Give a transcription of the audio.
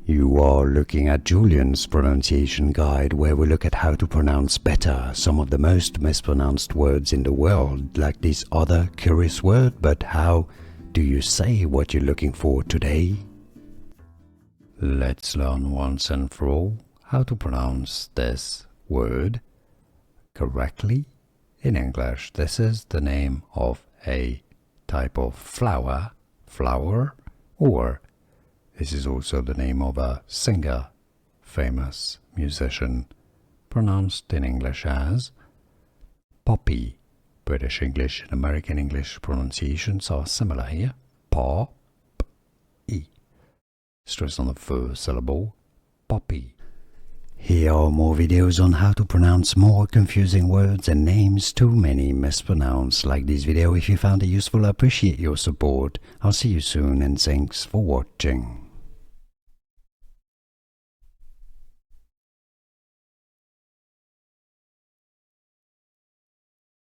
You are looking at Julian's pronunciation guide, where we look at how to pronounce better some of the most mispronounced words in the world, like this other curious word. But how do you say what you're looking for today? Let's learn once and for all how to pronounce this word correctly. In English, this is the name of a type of flower, or this is also the name of a singer, famous musician, pronounced in English as poppy. British English and American English pronunciations are similar here. Pop-y. Stress on the first syllable, poppy. Here are more videos on how to pronounce more confusing words and names too many mispronounced. Like this video if you found it useful. I appreciate your support. I'll see you soon and thanks for watching.